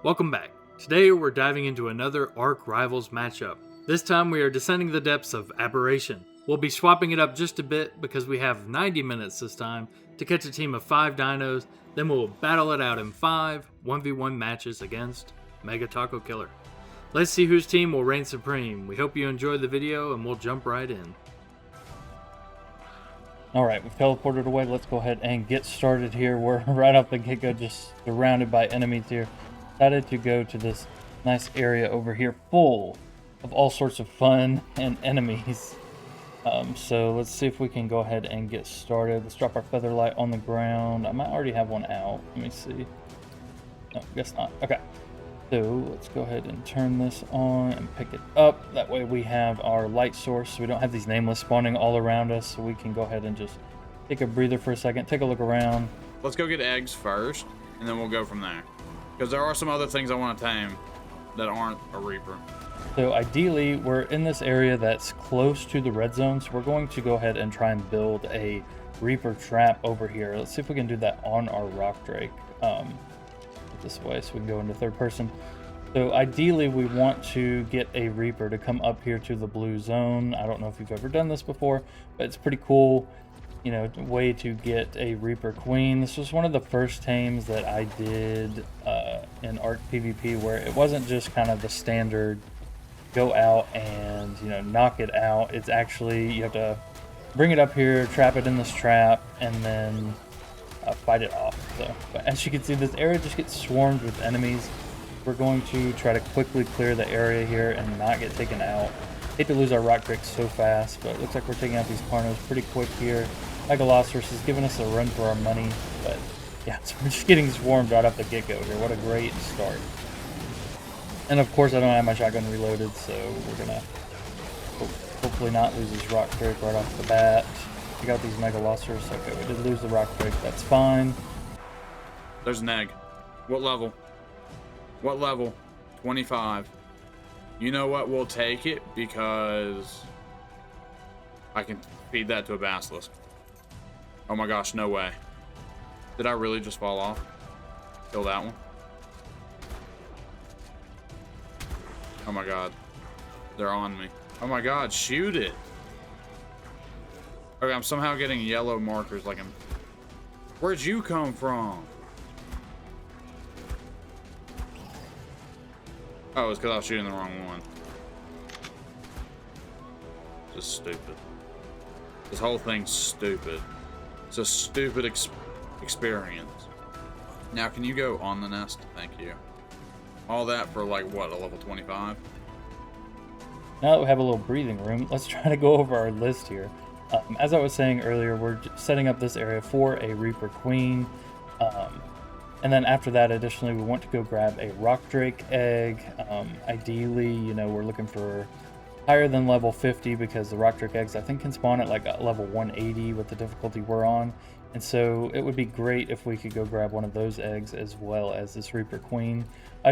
Welcome back. Today we're diving into another Ark Rivals matchup. This time we are descending the depths of Aberration. We'll be swapping it up just a bit because we have 90 minutes this time to catch a team of 5 dinos, then we'll battle it out in 5 1v1 matches against megaTacokiller. Let's see whose team will reign supreme. We hope you enjoyed the video and we'll jump right in. Alright, we've teleported away. Let's go ahead and get started here. We're right off the get-go just surrounded by enemies here. Decided to go to this nice area over here full of all sorts of fun and enemies. So let's see if we can go ahead and get started. Let's drop our feather light on the ground. I might already have one out. Let me see. No, guess not. Okay. So let's go ahead and turn this on and pick it up. That way we have our light source. So we don't have these nameless spawning all around us. So we can go ahead and just take a breather for a second, take a look around. Let's go get eggs first, and then we'll go from there. Because there are some other things I want to tame that aren't a Reaper. So ideally, we're in this area that's close to the red zone. So we're going to go ahead and try and build a Reaper trap over here. Let's see if we can do that on our Rock Drake. This way so we can go into third person. So ideally we want to get a Reaper to come up here to the blue zone. I don't know if you've ever done this before, but it's pretty cool, you know, way to get a Reaper Queen. This was one of the first tames that I did in Ark PvP, where it wasn't just kind of the standard go out and, you know, knock it out. It's actually, you have to bring it up here, trap it in this trap, and then fight it off. So, but as you can see, this area just gets swarmed with enemies. We're going to try to quickly clear the area here and not get taken out. Hate to lose our Rock Drake so fast, but it looks like we're taking out these Carnos pretty quick here. Megalosaurus is giving us a run for our money, but yeah, so we're just getting swarmed right off the get-go here. What a great start. And of course, I don't have my shotgun reloaded, so we're gonna hopefully not lose this Rock Drake right off the bat. We got these Megalosaurus. Okay, we did lose the Rock Drake. That's fine. There's an egg. What level? What level? 25. You know what? We'll take it because I can feed that to a basilisk. Oh my gosh, no way. Did I really just fall off? Kill that one. Oh my god. They're on me. Oh my god, shoot it. Okay, I'm somehow getting yellow markers like I'm... Where'd you come from? Oh, it's because I was shooting the wrong one. Just stupid. This whole thing's stupid. It's a stupid experience. Now, can you go on the nest? Thank you. All that for like, what, a level 25? Now that we have a little breathing room, let's try to go over our list here. As I was saying earlier, we're setting up this area for a Reaper Queen. And then after that, additionally, we want to go grab a Rock Drake egg. Ideally, you know, we're looking for higher than level 50 because the Rock Drake eggs, I think, can spawn at like level 180 with the difficulty we're on. And so it would be great if we could go grab one of those eggs as well as this Reaper Queen,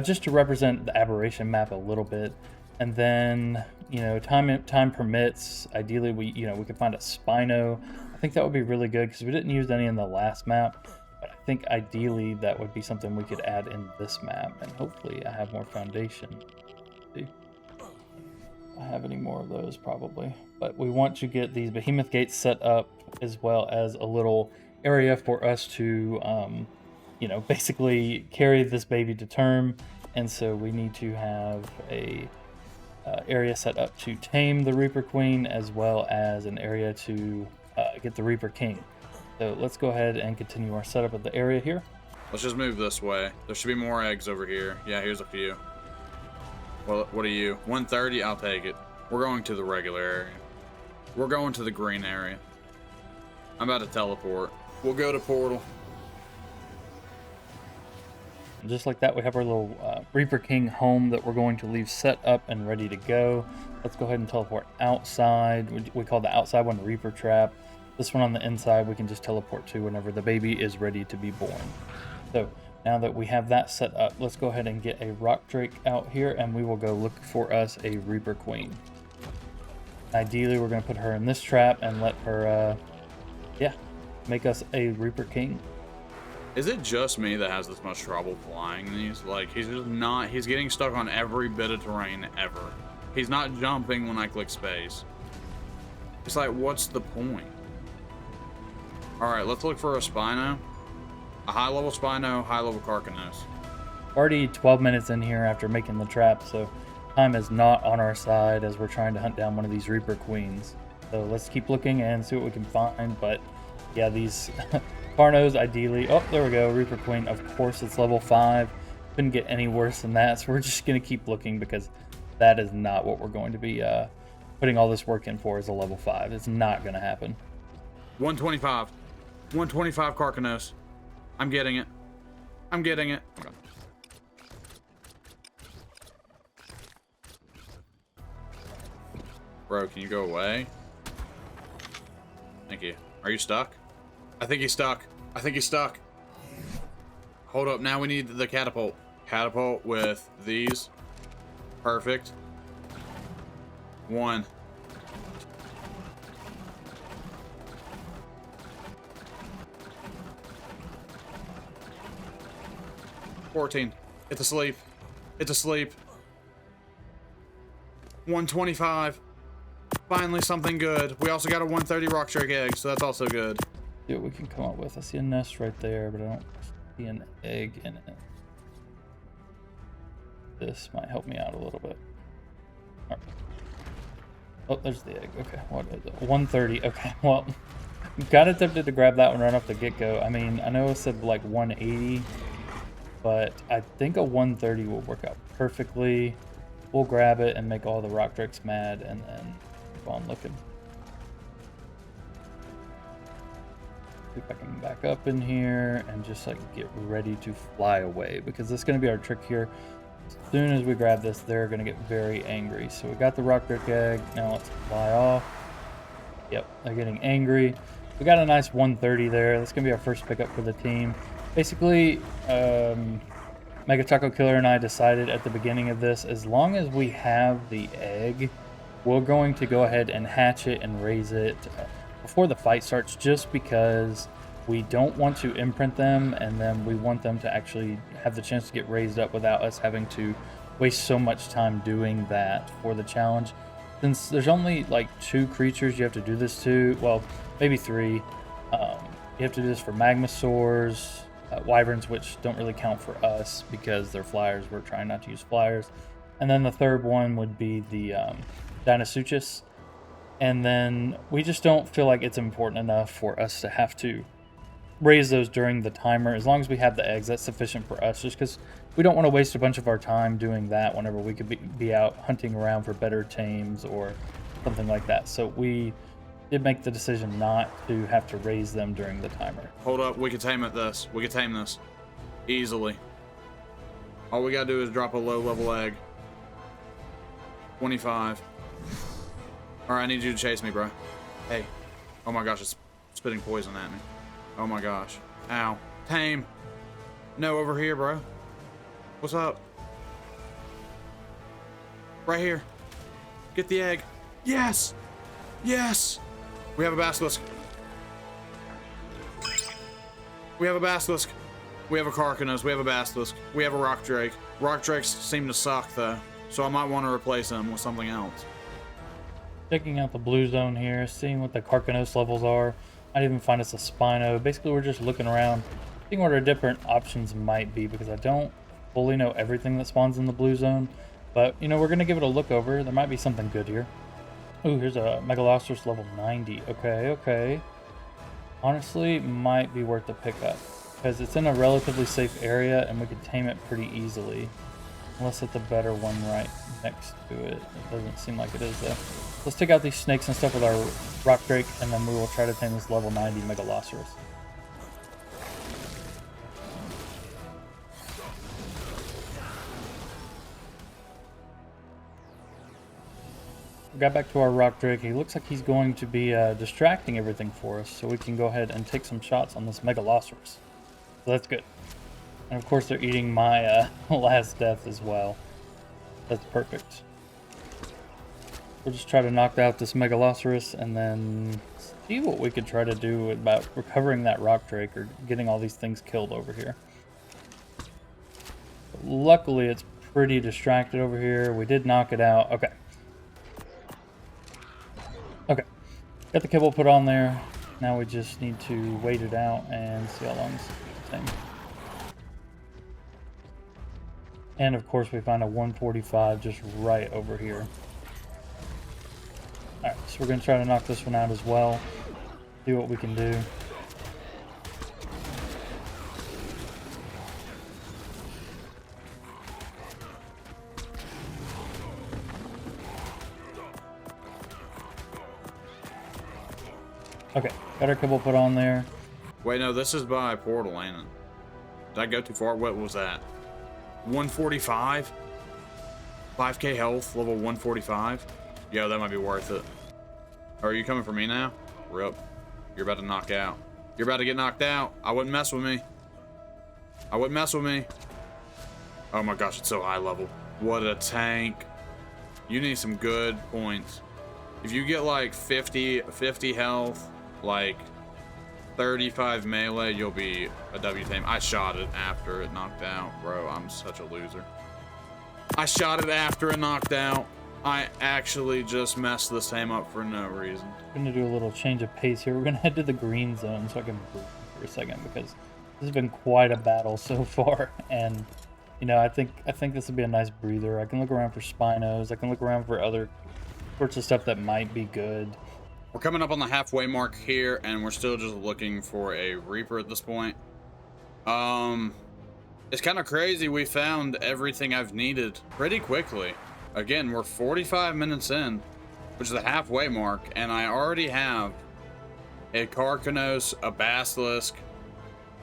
just to represent the Aberration map a little bit. And then, you know, time permits. Ideally, we could find a Spino. I think that would be really good because we didn't use any in the last map. But I think ideally that would be something we could add in this map, and hopefully I have more foundation. Let's see, I have any more of those probably. But we want to get these behemoth gates set up as well as a little area for us to, you know, basically carry this baby to term. And so we need to have a area set up to tame the Reaper Queen, as well as an area to get the Reaper King. So let's go ahead and continue our setup of the area here. Let's just move this way. There should be more eggs over here. Yeah, here's a few. Well, what are you? 130? I'll take it. We're going to the regular area. We're going to the green area. I'm about to teleport. We'll go to portal. Just like that, we have our little Reaper King home that we're going to leave set up and ready to go. Let's go ahead and teleport outside. We call the outside one Reaper Trap. This one on the inside we can just teleport to whenever the baby is ready to be born. So now that we have that set up, let's go ahead and get a Rock Drake out here and we will go look for us a Reaper Queen. Ideally, we're going to put her in this trap and let her, yeah, make us a Reaper King. Is it just me that has this much trouble flying these? Like, he's just not... He's getting stuck on every bit of terrain ever. He's not jumping when I click space. It's like, what's the point? Alright, let's look for a Spino. A high-level Spino, high-level Carcanos. Already 12 minutes in here after making the trap, so time is not on our side as we're trying to hunt down one of these Reaper Queens. So let's keep looking and see what we can find. But yeah, these Carnos ideally... Oh, there we go, Reaper Queen. Of course, it's level 5. Couldn't get any worse than that, so we're just going to keep looking because that is not what we're going to be putting all this work in for as a level 5. It's not going to happen. 125. 125 Carcanos. I'm getting it. I'm getting it. Okay. Bro, can you go away? Thank you. Are you stuck? I think he's stuck. I think he's stuck. Hold up. Now we need the catapult. Catapult with these. Perfect. 1. $14. It's asleep. It's asleep. 125. Finally something good. We also got a 130 rock drake egg, so that's also good. See what we can come up with. I see a nest right there, but I don't see an egg in it. This might help me out a little bit. All right. Oh, there's the egg. Okay, what is it? 130. Okay, well, got it tempted to grab that one right off the get-go. I mean, I know it said like 180, but I think a 130 will work out perfectly. We'll grab it and make all the rock drakes mad, and then keep on looking. See if I can back up in here and just like get ready to fly away, because this is going to be our trick here. As soon as we grab this, they're going to get very angry. So we got the rock drake egg. Now let's fly off. Yep, they're getting angry. We got a nice 130 there. That's going to be our first pickup for the team. Basically, megaTacokiller and I decided at the beginning of this, as long as we have the egg, we're going to go ahead and hatch it and raise it before the fight starts, just because we don't want to imprint them, and then we want them to actually have the chance to get raised up without us having to waste so much time doing that for the challenge. Since there's only like 2 creatures you have to do this to, well, maybe 3. You have to do this for magmasaurs, wyverns, which don't really count for us because they're flyers. We're trying not to use flyers. And then the third one would be the dinos. And then we just don't feel like it's important enough for us to have to raise those during the timer. As long as we have the eggs, that's sufficient for us, just because we don't want to waste a bunch of our time doing that whenever we could be out hunting around for better tames or something like that. So we did make the decision not to have to raise them during the timer. Hold up, we can tame this. We can tame this easily. All we gotta do is drop a low level egg. 25. Alright, I need you to chase me, bro. Hey. Oh my gosh, it's spitting poison at me. Oh my gosh. Ow. Tame. No, over here, bro. What's up? Right here. Get the egg. Yes! Yes! We have a basilisk. We have a basilisk. We have a carcanos. We have a basilisk. We have a rock drake. Rock drakes seem to suck, though, so I might want to replace them with something else. Checking out the blue zone here, seeing what the carcanos levels are. Might even find us a Spino. Basically, we're just looking around, seeing what our different options might be, because I don't fully know everything that spawns in the blue zone. But, you know, we're going to give it a look over. There might be something good here. Ooh, here's a Megalosaurus level 90. Okay. Honestly, might be worth the pickup, because it's in a relatively safe area, and we could tame it pretty easily. Unless it's a better one right next to it. It doesn't seem like it is, though. Let's take out these snakes and stuff with our rock drake, and then we will try to tame this level 90 Megalosaurus. We got back to our rock drake. He looks like he's going to be distracting everything for us, so we can go ahead and take some shots on this Megalosaurus. So that's good. And of course they're eating my last death as well. That's perfect. We'll just try to knock out this Megalosaurus and then see what we could try to do about recovering that rock drake or getting all these things killed over here. But luckily, it's pretty distracted over here. We did knock it out. Okay. Okay. Got the kibble put on there. Now we just need to wait it out and see how long it's taking. And of course, we find a 145 just right over here. Alright, so we're going to try to knock this one out as well. See what we can do. Okay, got our kibble put on there. Wait, no, this is by portal, ain't it? Did I go too far? What was that? 145? 5k health, level 145? Yo, that might be worth it. Are you coming for me now? Rip. You're about to knock out. You're about to get knocked out. I wouldn't mess with me. I wouldn't mess with me. Oh my gosh, it's so high level. What a tank. You need some good points. If you get like 50 health, like 35 melee, you'll be a W tame. I shot it after it knocked out. Bro, I'm such a loser. I shot it after it knocked out. I actually just messed this tame up for no reason. We're going to do a little change of pace here. We're going to head to the green zone so I can breathe for a second, because this has been quite a battle so far. And, you know, I think this would be a nice breather. I can look around for Spinos. I can look around for other sorts of stuff that might be good. We're coming up on the halfway mark here, and we're still just looking for a Reaper at this point. It's kind of crazy. We found everything I've needed pretty quickly. Again, we're 45 minutes in, which is the halfway mark, and I already have a Karkanos, a Basilisk,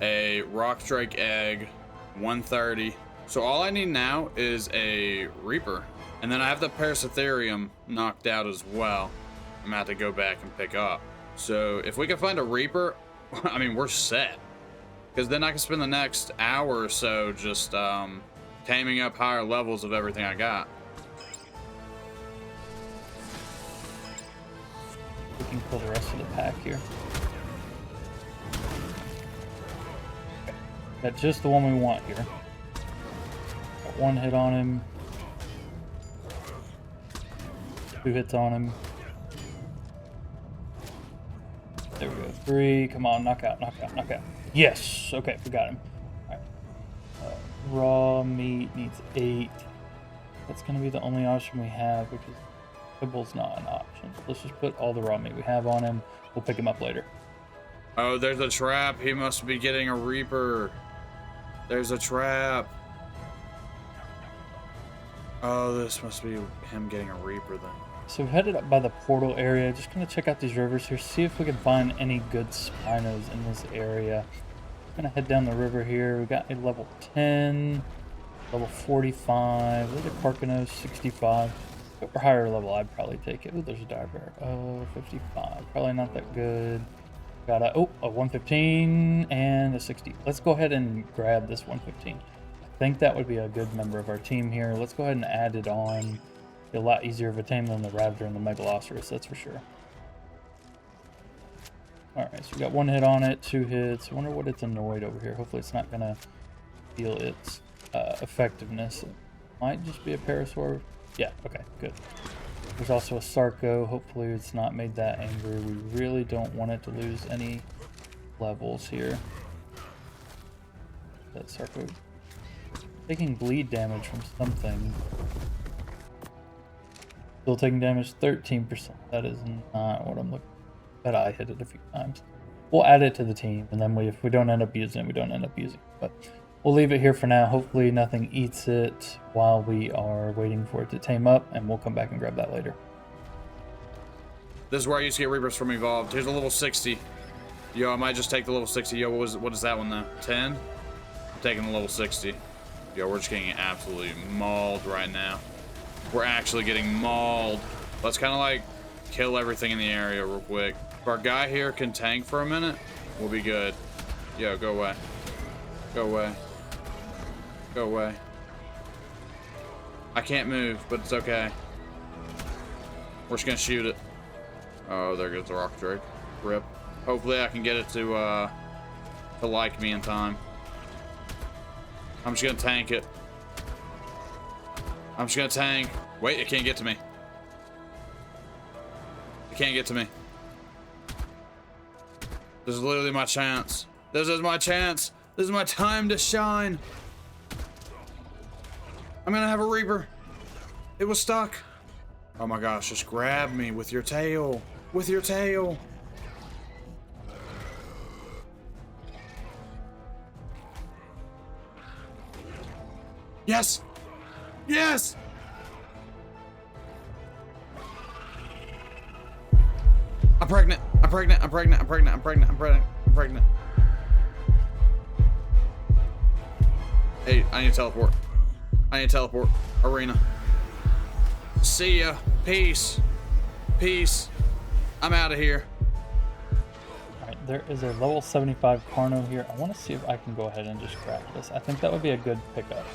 a Rockstrike Egg, 130. So all I need now is a Reaper. And then I have the Parasitherium knocked out as well. I'm gonna have to go back and pick up. So if we can find a Reaper, I mean, we're set. Because then I can spend the next hour or so just taming up higher levels of everything I got. We can kill the rest of the pack here. Okay. Got just the one we want here. Got one hit on him. 2 hits on him. There we go. 3. Come on, knock out, knock out, knock out. Yes! Okay, we got him. Alright. Raw meat needs 8. That's going to be the only option we have, because kibble's not an option. So let's just put all the raw meat we have on him. We'll pick him up later. Oh, there's a trap. He must be getting a Reaper. There's a trap. Oh, this must be him getting a Reaper then. So we've headed up by the portal area. Just going to check out these rivers here, see if we can find any good Spinos in this area. We're going to head down the river here. We got a level 10, level 45, there's a Karkanos, 65. If it were higher level, I'd probably take it. Oh, there's a Direbear. Oh, 55. Probably not that good. Got a 115 and a 60. Let's go ahead and grab this 115. I think that would be a good member of our team here. Let's go ahead and add it on. Be a lot easier of a tame than the Raptor and the Megaloceros, that's for sure. Alright, so we got 1 hit on it, 2 hits. I wonder what it's annoyed over here. Hopefully it's not going to feel its effectiveness. It might just be a Parasaur. Yeah, okay, good. There's also a Sarco. Hopefully it's not made that angry. We really don't want it to lose any levels here. That Sarco taking bleed damage from something. Still taking damage 13%. That is not what I'm looking for. But I hit it a few times. We'll add it to the team, and then if we don't end up using it, we don't end up using it. But we'll leave it here for now. Hopefully nothing eats it while we are waiting for it to tame up, and we'll come back and grab that later. This is where I used to get Reapers from Evolved. Here's a level 60. Yo, I might just take the level 60. Yo, what is that one though? 10? I'm taking the level 60. Yo, we're just getting absolutely mauled right now. We're actually getting mauled. Let's kind of like kill everything in the area real quick. If our guy here can tank for a minute, we'll be good. Yo, go away. Go away. Go away. I can't move, but it's okay. We're just gonna shoot it. Oh, there goes the Rock Drake. Rip. Hopefully I can get it to like me in time. I'm just gonna tank it. I'm just gonna tank. Wait, it can't get to me. It can't get to me. This is literally my chance. This is my chance. This is my time to shine. I'm gonna have a Reaper. It was stuck. Oh my gosh, just grab me with your tail. With your tail. Yes! Yes! I'm pregnant. I'm pregnant. I'm pregnant. I'm pregnant. I'm pregnant. I'm pregnant. I'm pregnant. Hey, I need to teleport. I need to teleport. Arena. See ya. Peace. Peace. I'm out of here. Alright, there is a level 75 Carno here. I want to see if I can go ahead and just craft this. I think that would be a good pickup.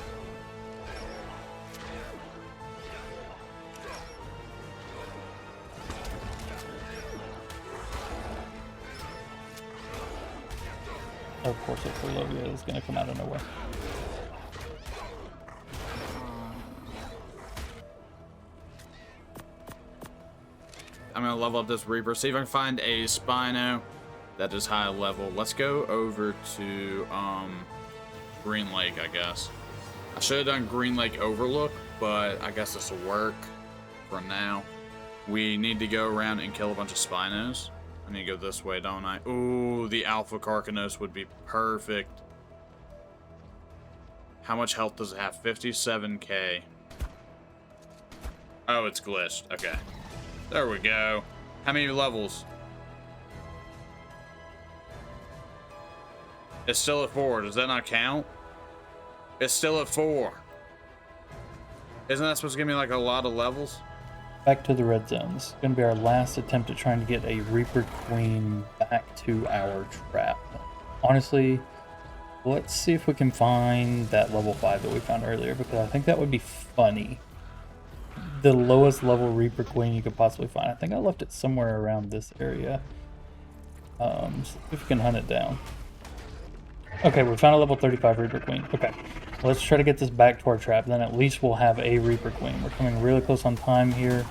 Of course, a Ferlovia is going to come out of nowhere. I'm going to level up this Reaper. See if I can find a Spino that is high level. Let's go over to Green Lake, I guess. I should have done Green Lake Overlook, but I guess this will work for now. We need to go around and kill a bunch of Spinos. I need to go this way, don't I? Ooh, the Alpha Carcanos would be perfect. How much health does it have? 57k. Oh, it's glitched. Okay. There we go. How many levels? It's still at 4. Does that not count? It's still at 4. Isn't that supposed to give me like a lot of levels? Back to the red zones. It's going to be our last attempt at trying to get a Reaper Queen back to our trap. Honestly, let's see if we can find that level 5 that we found earlier, because I think that would be funny. The lowest level Reaper Queen you could possibly find. I think I left it somewhere around this area. So if we can hunt it down. Okay, we found a level 35 Reaper Queen. Okay, let's try to get this back to our trap. Then at least we'll have a Reaper Queen. We're coming really close on time here,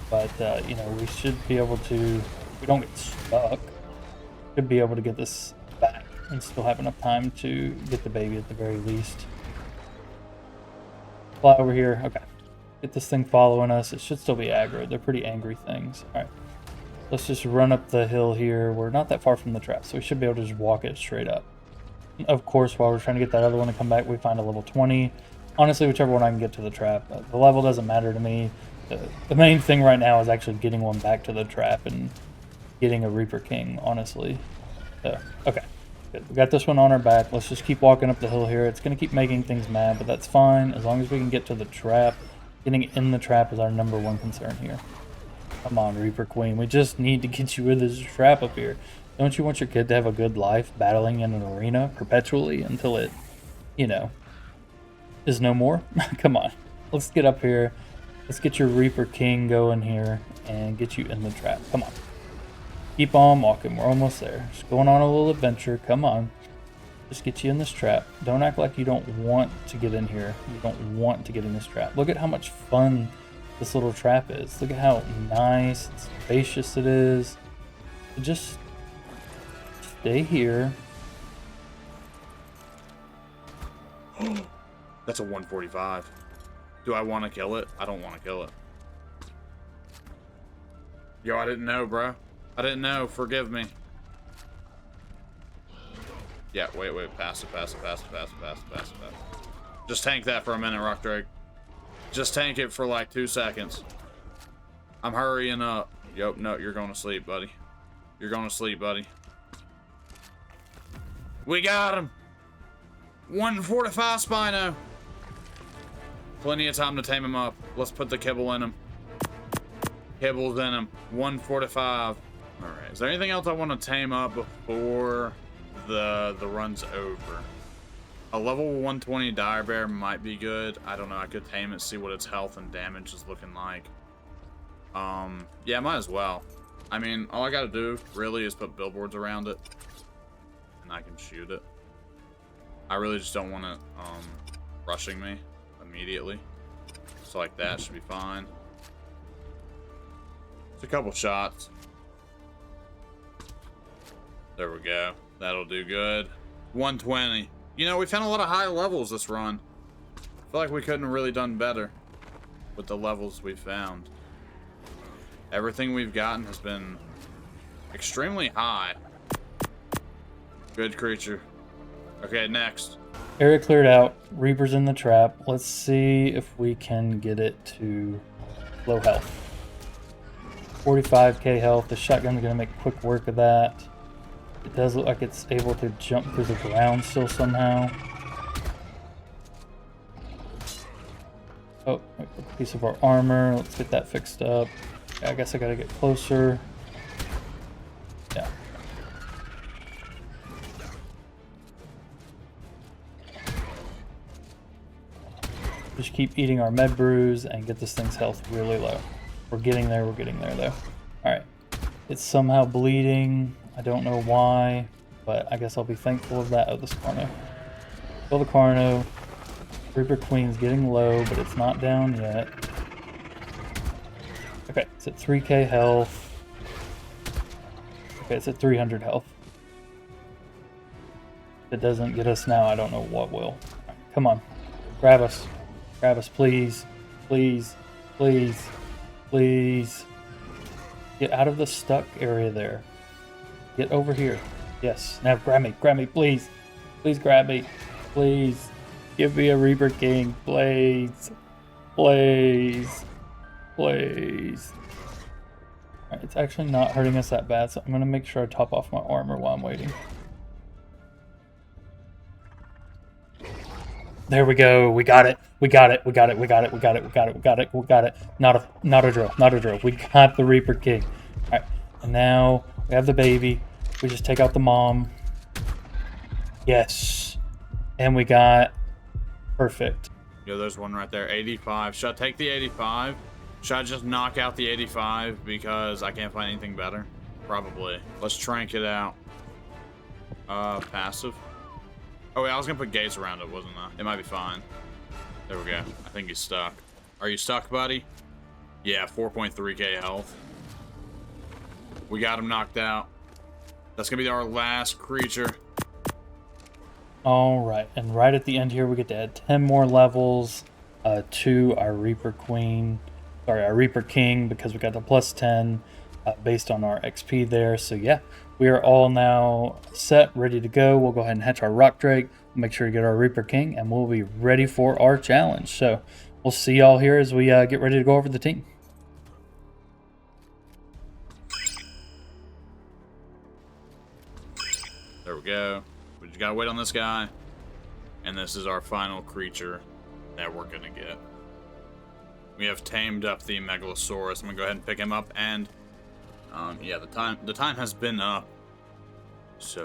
but you know, we should be able to, if we don't get stuck, should be able to get this back and still have enough time to get the baby at the very least. Fly over here. Okay, get this thing following us. It should still be aggro. They're pretty angry things. All right, let's just run up the hill here. We're not that far from the trap, so we should be able to just walk it straight up. Of course, while we're trying to get that other one to come back, we find a level 20. Honestly, whichever one I can get to the trap. The level doesn't matter to me. The main thing right now is actually getting one back to the trap and getting a Reaper King, honestly. So, okay. Good. We got this one on our back. Let's just keep walking up the hill here. It's going to keep making things mad, but that's fine. As long as we can get to the trap. Getting in the trap is our #1 concern here. Come on, Reaper Queen. We just need to get you in this trap up here. Don't you want your kid to have a good life battling in an arena perpetually until it, you know, is no more? Come on. Let's get up here. Let's get your Reaper King going here and get you in the trap. Come on. Keep on walking. We're almost there. Just going on a little adventure. Come on. Just get you in this trap. Don't act like you don't want to get in here. You don't want to get in this trap. Look at how much fun this little trap is. Look at how nice and spacious it is. Just stay here. That's a 145. Do I want to kill it? I don't want to kill it. Yo, I didn't know, bro. I didn't know. Forgive me. Yeah, wait. Pass it. Just tank that for a minute, Rock Drake. Just tank it for like 2 seconds. I'm hurrying up. Yup, no, you're going to sleep, buddy. You're going to sleep, buddy. We got him. 145 Spino. Plenty of time to tame him up. Let's put the kibble in him. Kibble's in him. 145. All right. Is there anything else I want to tame up before the run's over? A level 120 dire bear might be good. I don't know. I could tame it, see what its health and damage is looking like. Yeah, might as well. I mean, all I gotta do really is put billboards around it, and I can shoot it. I really just don't want it rushing me immediately. So like that should be fine. It's a couple shots. There we go. That'll do good. 120. You know, we found a lot of high levels this run. I feel like we couldn't have really done better with the levels we found. Everything we've gotten has been extremely high. Good creature. Okay, next. Area cleared out. Reaper's in the trap. Let's see if we can get it to low health. 45k health. The shotgun's going to make quick work of that. It does look like it's able to jump through the ground still somehow. Oh, a piece of our armor. Let's get that fixed up. I guess I gotta get closer. Yeah. Just keep eating our med brews and get this thing's health really low. We're getting there though. Alright. It's somehow bleeding. I don't know why, but I guess I'll be thankful of that. Oh, this Carno. Kill the Carno. Reaper Queen's getting low, but it's not down yet. Okay, it's at 3k health. Okay, it's at 300 health. If it doesn't get us now, I don't know what will. Right, come on. Grab us. Grab us, please. Please. Please. Please. Get out of the stuck area there. Get over here. Yes. Now grab me. Grab me, please. Please grab me. Please. Give me a Reaper King. Please. Please. Please. Alright, it's actually not hurting us that bad, so I'm going to make sure I top off my armor while I'm waiting. There we go. We got it. We got it. We got it. We got it. We got it. We got it. We got it. We got it. Not a drill. Not a drill. We got the Reaper King. Alright. And now we have the baby. We just take out the mom. Yes. And we got perfect. Yo, there's one right there. 85. Should I take the 85? Should I just knock out the 85 because I can't find anything better? Probably. Let's trank it out. Passive. Oh wait, I was gonna put gates around it, wasn't I? It might be fine. There we go. I think he's stuck. Are you stuck, buddy? Yeah, 4.3k health. We got him knocked out. That's gonna be our last creature. Alright, and right at the end here we get to add 10 more levels to our Reaper Queen. Sorry, our Reaper King, because we got the plus 10 based on our XP there. So yeah, we are all now set, ready to go. We'll go ahead and hatch our Rock Drake, make sure to get our Reaper King, and we'll be ready for our challenge. So we'll see y'all here as we get ready to go over the team. There we go. We just gotta wait on this guy. And this is our final creature that we're gonna get. We have tamed up the Megalosaurus. I'm gonna go ahead and pick him up, and yeah, the time has been up. So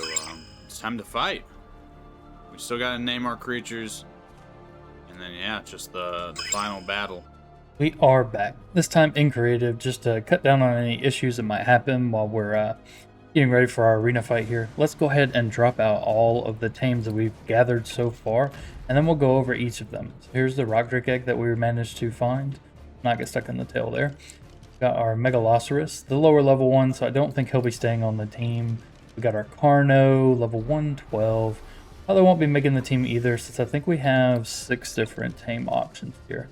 it's time to fight. We still gotta name our creatures, and then yeah, just the final battle. We are back. This time in creative, just to cut down on any issues that might happen while we're getting ready for our arena fight here. Let's go ahead and drop out all of the tames that we've gathered so far, and then we'll go over each of them. So here's the Rock Drake egg that we managed to find. Not get stuck in the tail there. Got our Megalosaurus, the lower level one, so I don't think he'll be staying on the team. We got our Carno, level 112. Probably won't be making the team either, since I think we have 6 different tame options here.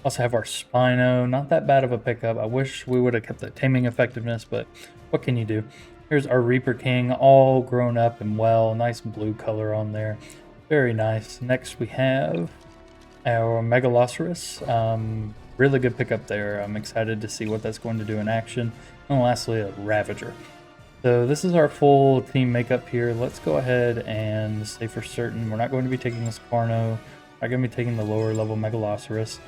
Also have our Spino, not that bad of a pickup. I wish we would have kept the taming effectiveness, but what can you do? Here's our Reaper King, all grown up and well. Nice blue color on there. Very nice. Next we have our Megalosaurus. Really good pickup there. I'm excited to see what that's going to do in action. And lastly, a Ravager. So this is our full team makeup here. Let's go ahead and say for certain we're not going to be taking this Carno. We're going to be taking the lower level Megalosaurus.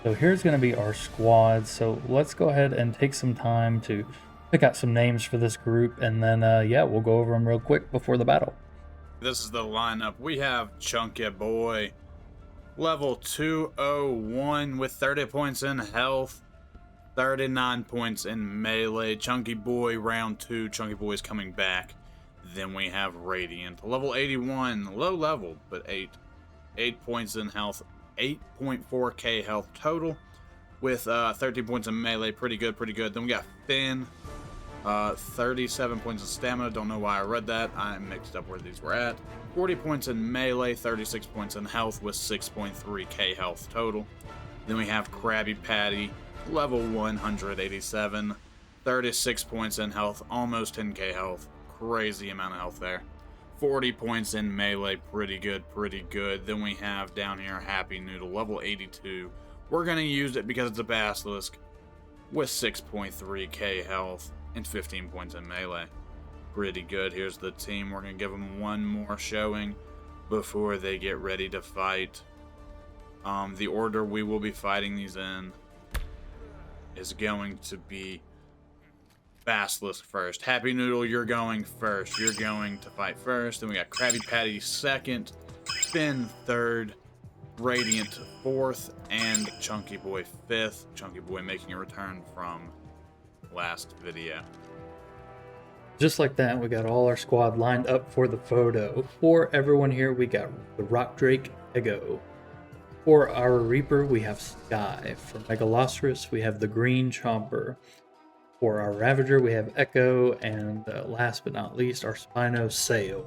So here's going to be our squad. So let's go ahead and take some time to pick out some names for this group, and then yeah, we'll go over them real quick before the battle. This is the lineup. We have Chunky Boy, level 201 with 30 points in health. 39 points in melee. Chunky Boy, round 2. Chunky Boy's coming back. Then we have Radiant. Level 81. Low level, but 8 points in health. 8.4k health total. With 13 points in melee. Pretty good, pretty good. Then we got Finn. 37 points of stamina. Don't know why I read that. I mixed up where these were at. 40 points in melee, 36 points in health with 6.3k health total. Then we have Krabby Patty, level 187, 36 points in health, almost 10k health. Crazy amount of health there. 40 points in melee, pretty good, pretty good. Then we have down here Happy Noodle, level 82. We're going to use it because it's a Basilisk with 6.3k health and 15 points in melee. Pretty good. Here's the team. We're going to give them one more showing before they get ready to fight. The order we will be fighting these in is going to be Basilisk first. Happy Noodle, you're going first. You're going to fight first. Then we got Krabby Patty second, Finn third, Radiant fourth, and Chunky Boy fifth. Chunky Boy making a return from last video. Just like that, we got all our squad lined up for the photo. For everyone here, we got the Rock Drake Ego. For our Reaper, we have Sky. For Megalosaurus, we have the Green Chomper. For our Ravager, we have Echo. And last but not least, our Spino Sail.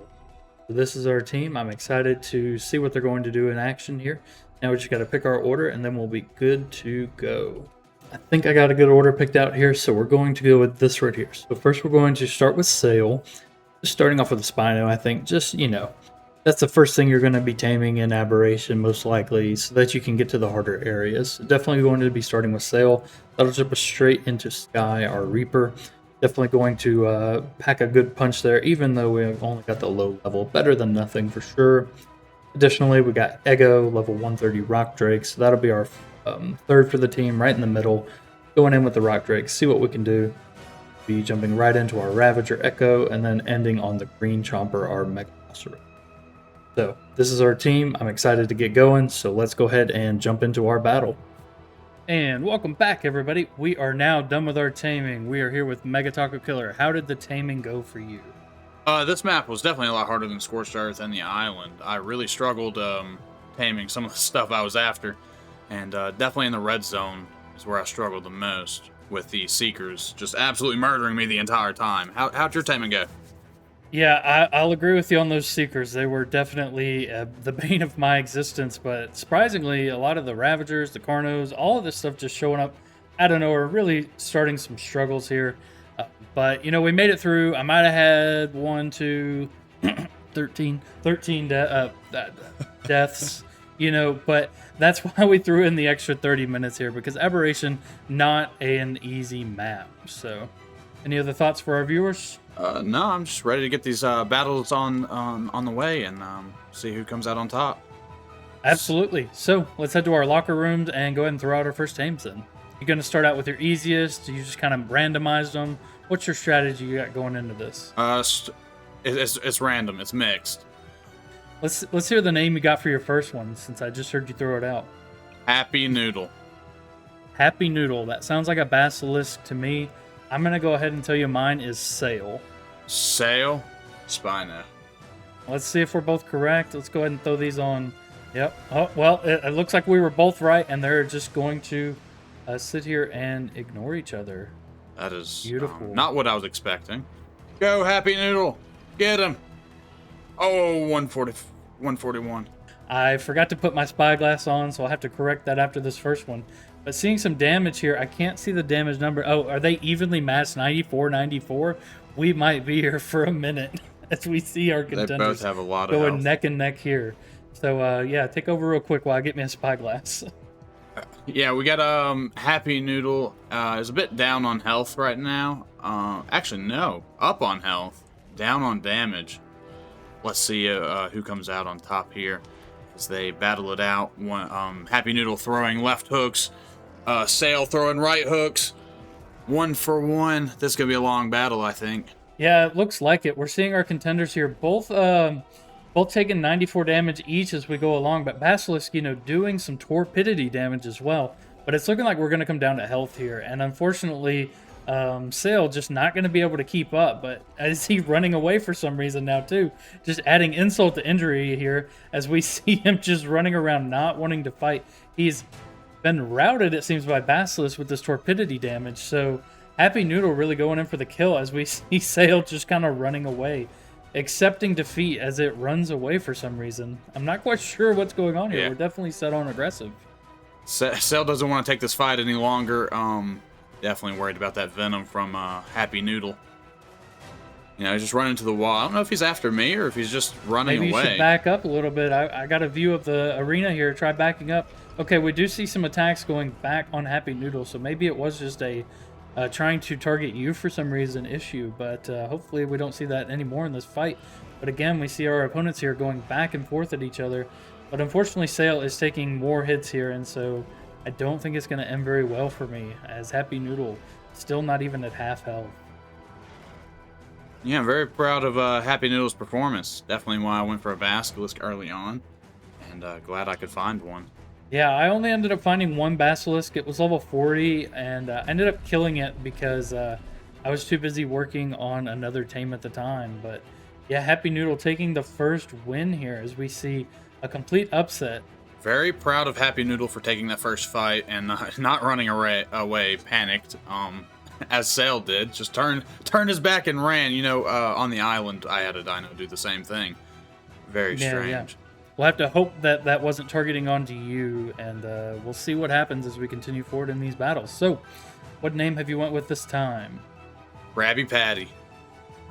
So this is our team. I'm excited to see what they're going to do in action here. Now we just got to pick our order, and then we'll be good to go. I think I got a good order picked out here, so we're going to go with this right here. So first we're going to start with Sail. Just starting off with the Spino, I think. Just, you know, that's the first thing you're going to be taming in Aberration, most likely, so that you can get to the harder areas. Definitely going to be starting with Sail. That'll jump us straight into Sky, our Reaper. Definitely going to pack a good punch there, even though we've only got the low level. Better than nothing, for sure. Additionally, we got Ego, level 130 Rock Drake, so that'll be our third for the team, right in the middle. Going in with the Rock Drake, see what we can do. Be jumping right into our Ravager Echo, and then ending on the Green Chomper, our Megalosaurus. So, this is our team. I'm excited to get going, so let's go ahead and jump into our battle. And welcome back, everybody. We are now done with our taming. We are here with megaTacokiller. How did the taming go for you? This map was definitely a lot harder than Scorched Earth and the Island. I really struggled taming some of the stuff I was after. And definitely in the red zone is where I struggled the most, with the Seekers just absolutely murdering me the entire time. How'd your taming go? Yeah, I'll agree with you on those Seekers. They were definitely the bane of my existence, but surprisingly, a lot of the Ravagers, the Carnos, all of this stuff just showing up out of nowhere, really starting some struggles here. But, you know, we made it through. I might have had 13 deaths, you know, but that's why we threw in the extra 30 minutes here, because Aberration, not an easy map. So, any other thoughts for our viewers? No, I'm just ready to get these battles on the way and see who comes out on top. Absolutely. So, let's head to our locker rooms and go ahead and throw out our first tames then. You're going to start out with your easiest. You just kind of randomized them. What's your strategy you got going into this? It's random. It's mixed. Let's hear the name you got for your first one, since I just heard you throw it out. Happy Noodle. Happy Noodle. That sounds like a basilisk to me. I'm going to go ahead and tell you mine is Sail. Sail? Spino. Let's see if we're both correct. Let's go ahead and throw these on. Yep. Oh, well, it looks like we were both right, and they're just going to sit here and ignore each other. That is beautiful. Not what I was expecting. Go, Happy Noodle. Get him. Oh, 141. I forgot to put my spyglass on, so I'll have to correct that after this first one. But seeing some damage here, I can't see the damage number. Oh, are they evenly matched 94-94? We might be here for a minute as we see our contenders They both have a lot of going health. neck and neck here. So, yeah, take over real quick while I get me a spyglass. Yeah, we got Happy Noodle is a bit down on health right now. Actually, no, up on health, down on damage. Let's see who comes out on top here as they battle it out. Happy Noodle throwing left hooks, Sail throwing right hooks. 1 for 1. This is gonna be a long battle, I think. Yeah, it looks like it. We're seeing our contenders here both taking 94 damage each as we go along, but Basilisk, you know, doing some torpidity damage as well. but it's looking like we're going to come down to health here. And unfortunately, Sail just not going to be able to keep up. But is he running away for some reason now too? Just adding insult to injury here as we see him just running around not wanting to fight. He's been routed, it seems, by Basilisk with this torpidity damage. So Happy Noodle really going in for the kill as we see Sail just kind of running away, accepting defeat as it runs away for some reason. I'm not quite sure what's going on here. Yeah. We're definitely set on aggressive. Sail doesn't want to take this fight any longer. Definitely worried about that venom from Happy Noodle. You know, he's just running to the wall. I don't know if he's after me or if he's just running Maybe away. you should back up a little bit. I got a view of the arena here. Try backing up. Okay, we do see some attacks going back on Happy Noodle, so maybe it was just a trying to target you for some reason issue, but hopefully we don't see that anymore in this fight. But again, we see our opponents here going back and forth at each other. But unfortunately, Sail is taking more hits here, and so I don't think it's going to end very well for me, as Happy Noodle still not even at half health. Yeah, I'm very proud of Happy Noodle's performance. Definitely why I went for a Basilisk early on, and glad I could find one. Yeah, I only ended up finding one Basilisk. It was level 40, and I ended up killing it because I was too busy working on another tame at the time. But yeah, Happy Noodle taking the first win here as we see a complete upset. Very proud of Happy Noodle for taking that first fight and not running away panicked, as Sail did. Just turned his back and ran. You know, on the island, I had a dino do the same thing. Very strange. Yeah. We'll have to hope that that wasn't targeting onto you, and we'll see what happens as we continue forward in these battles. So, what name have you went with this time? Krabby Patty.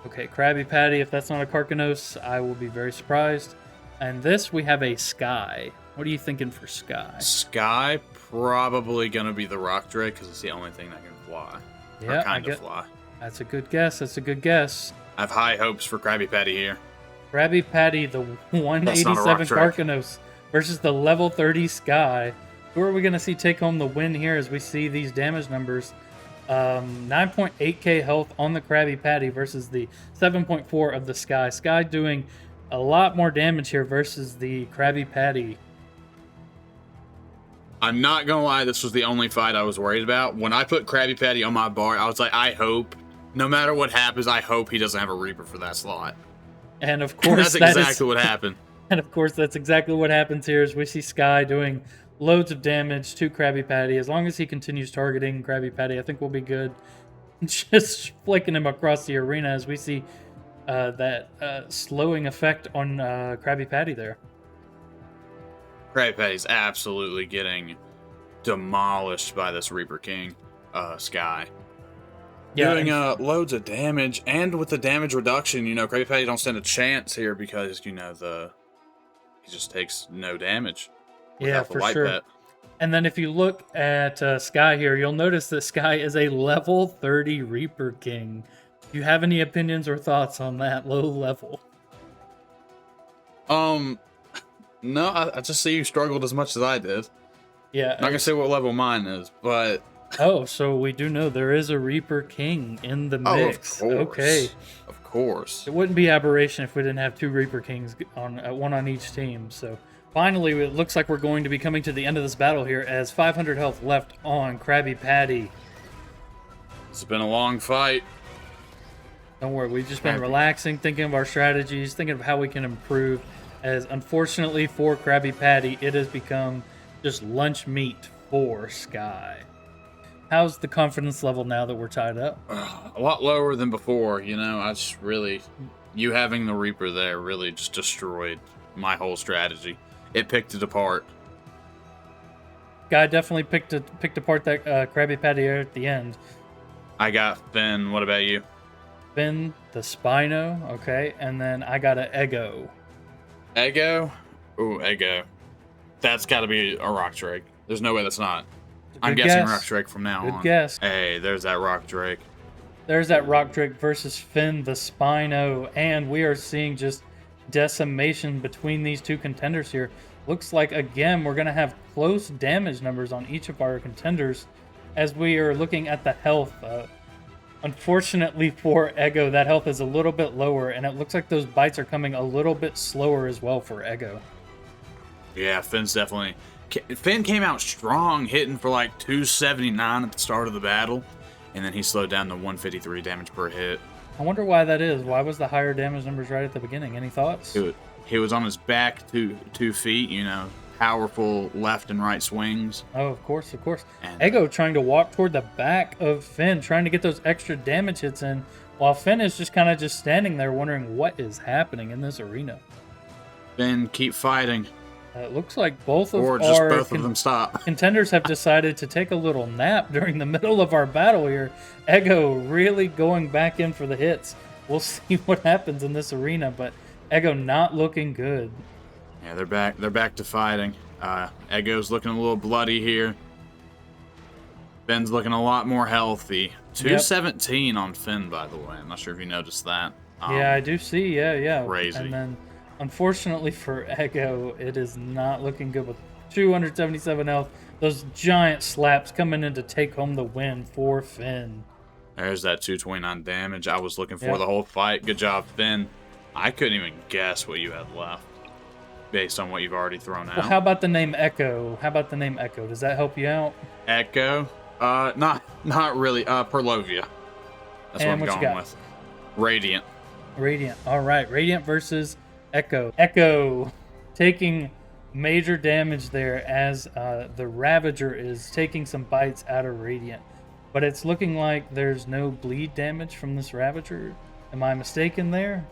Okay, Krabby Patty. If that's not a Karkanos, I will be very surprised. And this, we have a Sky. What are you thinking for Sky? Sky, probably going to be the Rock Drake, because it's the only thing that can fly. Yeah, or kind of fly. That's a good guess. That's a good guess. I have high hopes for Krabby Patty here. Krabby Patty, the 187 Karkanos versus the level 30 Sky. Who are we going to see take home the win here as we see these damage numbers? 9.8k health on the Krabby Patty versus the 7.4 of the Sky. Sky doing a lot more damage here versus the Krabby Patty. I'm not going to lie, this was the only fight I was worried about. When I put Krabby Patty on my bar, I was like, I hope, no matter what happens, I hope he doesn't have a Reaper for that slot. And of course, that's exactly what happened. And of course, that's exactly what happens here as we see Sky doing loads of damage to Krabby Patty. As long as he continues targeting Krabby Patty, I think we'll be good. Just flicking him across the arena as we see that slowing effect on Krabby Patty there. Krabby Patty's absolutely getting demolished by this Reaper King, Sky. Yeah, Doing loads of damage, and with the damage reduction, you know, Krabby Patty don't stand a chance here because, you know, he just takes no damage. Yeah, for sure. Pet. And then if you look at Sky here, you'll notice that Sky is a level 30 Reaper King. Do you have any opinions or thoughts on that low level? No, I just see you struggled as much as I did. Yeah. I'm not gonna say what level mine is, but... Oh, so we do know there is a Reaper King in the mix. Oh, of course. Okay. Of course. It wouldn't be Aberration if we didn't have two Reaper Kings, one on each team. So finally, it looks like we're going to be coming to the end of this battle here as 500 health left on Krabby Patty. It's been a long fight. Don't worry, we've just been relaxing, thinking of our strategies, thinking of how we can improve. As unfortunately for Krabby Patty, it has become just lunch meat for Sky. How's the confidence level now that we're tied up? A lot lower than before, you know. I just really... You having the Reaper there really just destroyed my whole strategy. It picked it apart. Guy definitely picked apart that Krabby Patty at the end. I got Finn. What about you? Finn, the Spino, okay. And then I got an Ego. Ego? Ooh, Ego. That's got to be a Rock Drake. There's no way that's not. I'm guessing Rock Drake from now on. Good guess. Hey, there's that Rock Drake. There's that Rock Drake versus Finn the Spino, and we are seeing just decimation between these two contenders here. Looks like, again, we're going to have close damage numbers on each of our contenders as we are looking at the health. Unfortunately for Ego, that health is a little bit lower, and it looks like those bites are coming a little bit slower as well for Ego. Yeah, Finn's definitely Finn came out strong, hitting for like 279 at the start of the battle, and then he slowed down to 153 damage per hit. I wonder why that is. Why was the higher damage numbers right at the beginning? Any thoughts? He was on his back 2 feet, you know, powerful left and right swings. Oh, of course, of course. And Ego trying to walk toward the back of Finn, trying to get those extra damage hits in, while Finn is just kind of just standing there wondering what is happening in this arena. Finn, keep fighting. It looks like both of Or just our both of them stop. contenders have decided to take a little nap during the middle of our battle here. Ego really going back in for the hits. We'll see what happens in this arena, but Ego not looking good. Yeah, they're back. They're back to fighting. Ego's looking a little bloody here. Finn's looking a lot more healthy. 217 on Finn, by the way. I'm not sure if you noticed that. Yeah, I do see. Yeah. Crazy. And then, unfortunately for Ego, it is not looking good with 277 health. Those giant slaps coming in to take home the win for Finn. There's that 229 damage I was looking for the whole fight. Good job, Finn. I couldn't even guess what you had left based on what you've already thrown out. Well, how about the name Echo? Does that help you out? Echo? Not really. Perlovia. That's And what I'm going with. Radiant. All right, Radiant versus Echo. Echo taking major damage there as the Ravager is taking some bites out of Radiant. But it's looking like there's no bleed damage from this Ravager. Am I mistaken there?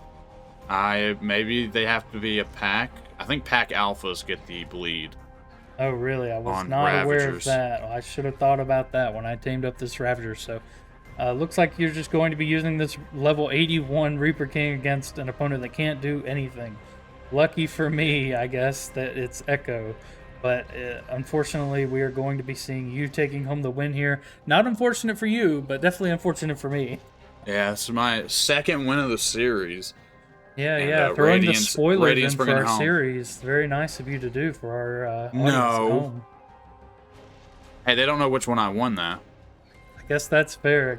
Maybe they have to be a pack. I think pack alphas get the bleed. Oh, really? I was On not aware of Ravagers. that. I should have thought about that when I tamed up this Ravager. So, looks like you're just going to be using this level 81 Reaper King against an opponent that can't do anything. Lucky for me, I guess, that it's Echo. But unfortunately, we are going to be seeing you taking home the win here. Not unfortunate for you, but definitely unfortunate for me. Yeah, it's my second win of the series. Yeah. Throwing Radiance, the spoilers Radiance in for bringing it our home. series. Very nice of you to do for our audience at No. home. Hey, they don't know which one I won, though. I guess that's fair.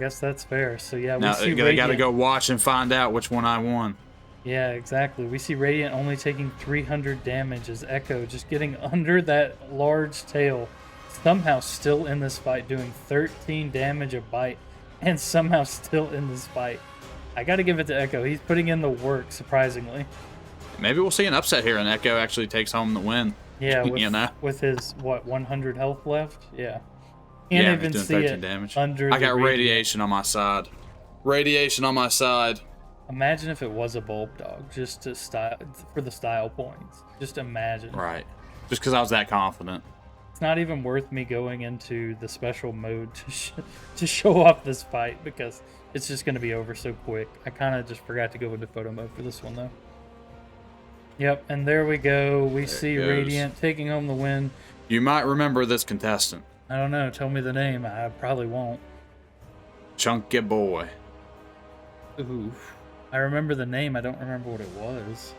So yeah, Now we see they got to Radiant. go watch and find out which one I won. Yeah, exactly. We see Radiant only taking 300 damage as Echo just getting under that large tail. Somehow still in this fight, doing 13 damage a bite, and somehow still in this fight. I got to give it to Echo. He's putting in the work, surprisingly. Maybe we'll see an upset here, and Echo actually takes home the win. Yeah, with, You know? with his, 100 health left? Yeah. Can't Yeah, even he's see doing 13 it damage. under I the got radiant. radiation on my side. Radiation on my side. Imagine if it was a bulb dog, just to for the style points. Just imagine. Right. Just because I was that confident. It's not even worth me going into the special mode to show off this fight because it's just going to be over so quick. I kind of just forgot to go into photo mode for this one though. Yep, and there we go. We see Radiant taking home the win. You might remember this contestant. I don't know. Tell me the name. I probably won't. Chunky Boy. Ooh. I remember the name. I don't remember what it was.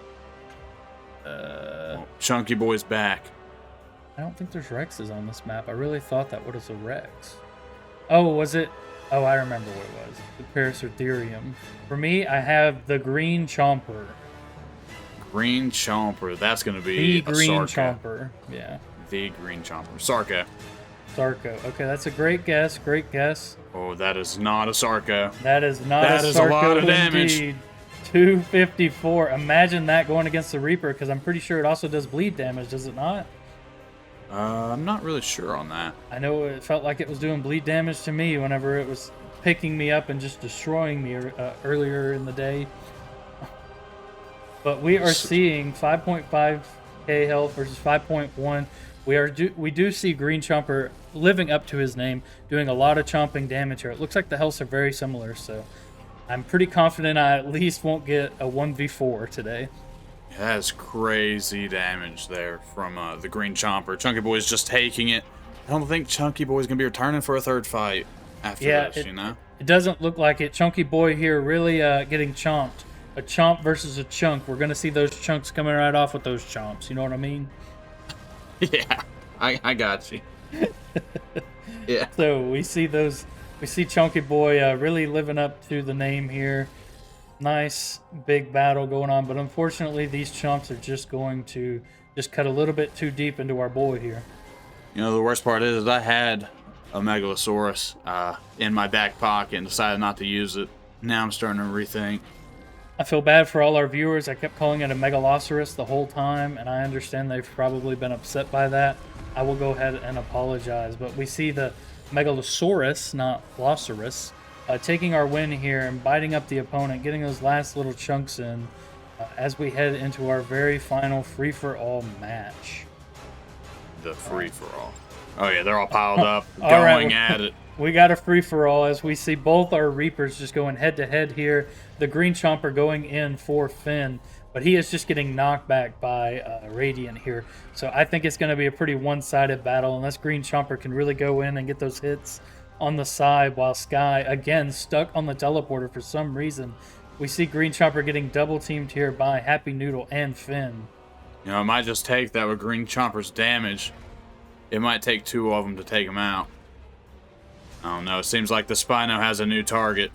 Chunky Boy's back. I don't think there's Rexes on this map. I really thought that was a Rex. Oh, was it? Oh, I remember what it was. The Paracertherium. For me, I have the Green Chomper. Green Chomper. That's going to be The a Green Sarka. Chomper. Yeah. The Green Chomper. Sarka. Sarko. Okay, that's a great guess. Great guess. Oh, that is not a Sarka. That is not That a is a Sarko lot of damage. indeed. 254. Imagine that going against the Reaper, because I'm pretty sure it also does bleed damage, does it not? I'm not really sure on that. I know it felt like it was doing bleed damage to me whenever it was picking me up and just destroying me earlier in the day. But we are seeing 5.5k health versus 5.1. We do see Green Chomper living up to his name, doing a lot of chomping damage here. It looks like the healths are very similar, so I'm pretty confident I at least won't get a 1v4 today. That's crazy damage there from the Green Chomper. Chunky Boy's just taking it. I don't think Chunky Boy's going to be returning for a third fight after this, you know? It doesn't look like it. Chunky Boy here really getting chomped. A chomp versus a chunk. We're going to see those chunks coming right off with those chomps. You know what I mean? Yeah, I got you. Yeah. So we see Chunky Boy really living up to the name here. Nice big battle going on, but unfortunately these chomps are just going to just cut a little bit too deep into our boy here. You know, the worst part is I had a Megalosaurus in my back pocket and decided not to use it. Now I'm starting to rethink. I feel bad for all our viewers. I kept calling it a Megalosaurus the whole time, and I understand they've probably been upset by that. I will go ahead and apologize, but we see the Megalosaurus, not Losaurus, taking our win here and biting up the opponent, getting those last little chunks in as we head into our very final free-for-all match. The free-for-all. Oh yeah, they're all piled up, All going right. at it. We got a free-for-all as we see both our Reapers just going head-to-head here. The Green Chomper going in for Finn, but he is just getting knocked back by Radiant here. So I think it's going to be a pretty one-sided battle unless Green Chomper can really go in and get those hits on the side while Sky, again, stuck on the teleporter for some reason. We see Green Chomper getting double-teamed here by Happy Noodle and Finn. You know, it might just take that with Green Chomper's damage. It might take two of them to take him out. I don't know. It seems like the Spino has a new target.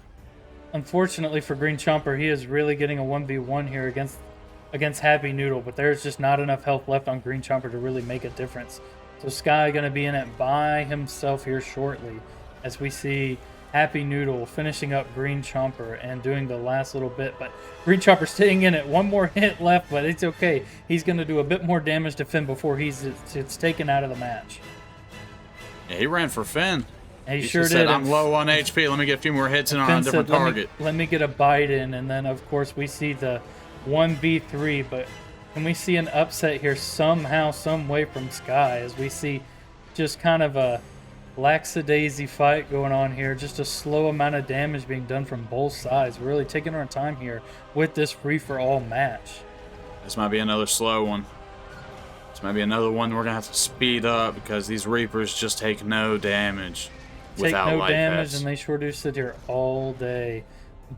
Unfortunately for Green Chomper, he is really getting a 1v1 here against Happy Noodle, but there's just not enough health left on Green Chomper to really make a difference. So Sky going to be in it by himself here shortly as we see Happy Noodle finishing up Green Chomper and doing the last little bit. But Green Chomper staying in it. One more hit left, but it's okay. He's going to do a bit more damage to Finn before it's taken out of the match. Yeah, he ran for Finn. And he He sure just did. said, I'm low on HP. Let me get a few more hits in on Finn a different said, target. Let me get a bite in, and then of course we see the 1v3, but can we see an upset here somehow, some way from Sky as we see just kind of a lackadaisy fight going on here, just a slow amount of damage being done from both sides. We're really taking our time here with this free-for-all match. This might be another slow one. This might be another one we're going to have to speed up because these Reapers just take no damage. Take Without no life damage, vests. and they sure do sit here all day.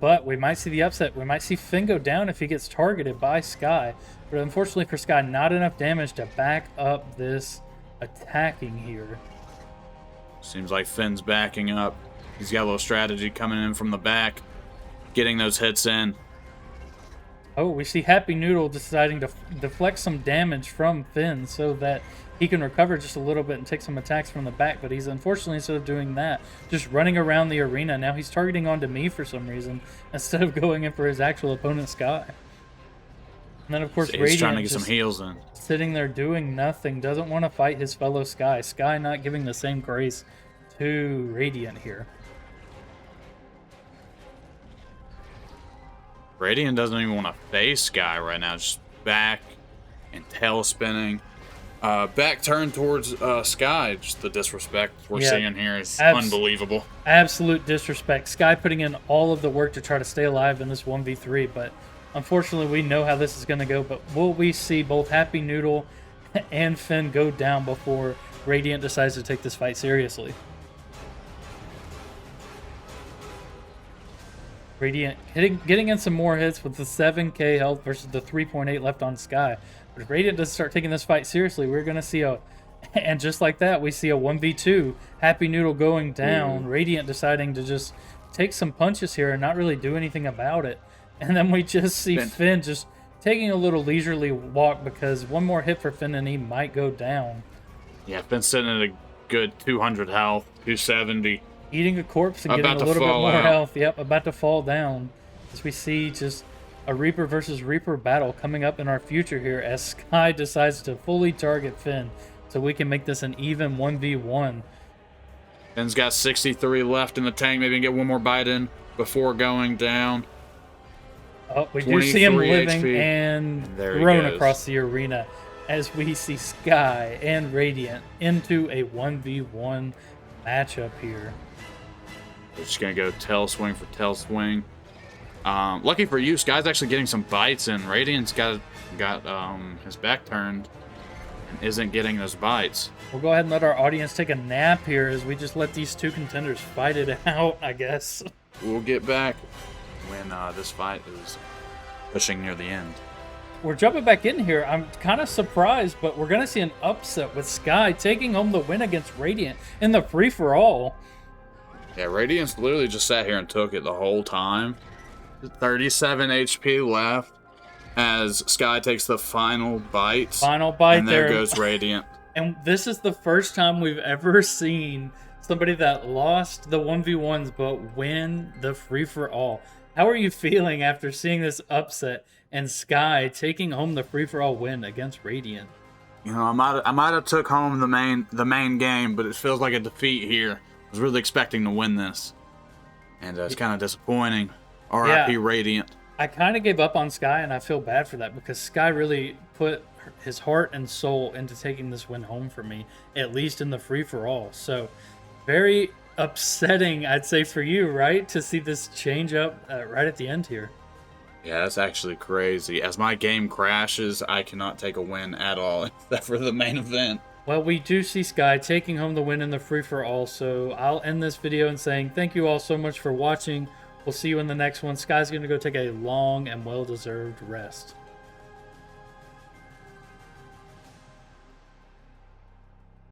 But we might see the upset. We might see Finn go down if he gets targeted by Sky. But unfortunately for Sky, not enough damage to back up this attacking here. Seems like Finn's backing up. He's got a little strategy coming in from the back, getting those hits in. Oh, we see Happy Noodle deciding to deflect some damage from Finn so that he can recover just a little bit and take some attacks from the back. But he's unfortunately, instead of doing that, just running around the arena. Now he's targeting onto me for some reason instead of going in for his actual opponent, Sky. And then, of course, He's Radiant trying to get some just heals in. sitting there doing nothing. Doesn't want to fight his fellow Sky. Sky not giving the same grace to Radiant here. Radiant doesn't even want to face Sky right now. Just back and tail spinning. Back turn towards Sky. Just the disrespect we're seeing here is unbelievable. Absolute disrespect. Sky putting in all of the work to try to stay alive in this 1v3, but unfortunately we know how this is going to go. But will we see both Happy Noodle and Finn go down before Radiant decides to take this fight seriously? Radiant getting in some more hits with the 7k health versus the 3.8 left on Sky. But if Radiant doesn't start taking this fight seriously, we're going to see and just like that, we see a 1v2. Happy Noodle going down. Radiant deciding to just take some punches here and not really do anything about it. And then we just see Finn just taking a little leisurely walk because one more hit for Finn and he might go down. Yeah, Finn's sitting at a good 200 health, 270. Eating a corpse and getting a little bit more health. Yep, about to fall down. As we see just a Reaper versus Reaper battle coming up in our future here as Sky decides to fully target Finn so we can make this an even 1v1. Finn's got 63 left in the tank. Maybe get one more bite in before going down. Oh, we do see him living HP. and There he thrown goes. across the arena as we see Sky and Radiant into a 1v1 matchup here. We're just going to go tail swing for tail swing. Lucky for you, Sky's actually getting some bites in. Radiant's got his back turned and isn't getting those bites. We'll go ahead and let our audience take a nap here as we just let these two contenders fight it out, I guess. We'll get back when this fight is pushing near the end. We're jumping back in here. I'm kind of surprised, but we're going to see an upset with Sky taking home the win against Radiant in the free-for-all. Yeah, Radiant's literally just sat here and took it the whole time. 37 HP left as Sky takes the final bite. Final bite and there there. goes Radiant. And this is the first time we've ever seen somebody that lost the 1v1s but win the free-for-all. How are you feeling after seeing this upset and Sky taking home the free-for-all win against Radiant? You know, I might have took home the main game, but it feels like a defeat here. I was really expecting to win this, and it's kind of disappointing. R.I.P. Radiant. I kind of gave up on Sky, and I feel bad for that because Sky really put his heart and soul into taking this win home for me, at least in the free-for-all. So, very upsetting, I'd say, for you, right? To see this change up right at the end here. Yeah, that's actually crazy. As my game crashes, I cannot take a win at all, except for the main event. Well, we do see Sky taking home the win in the free-for-all, so I'll end this video in saying thank you all so much for watching. We'll see you in the next one. Sky's going to go take a long and well-deserved rest.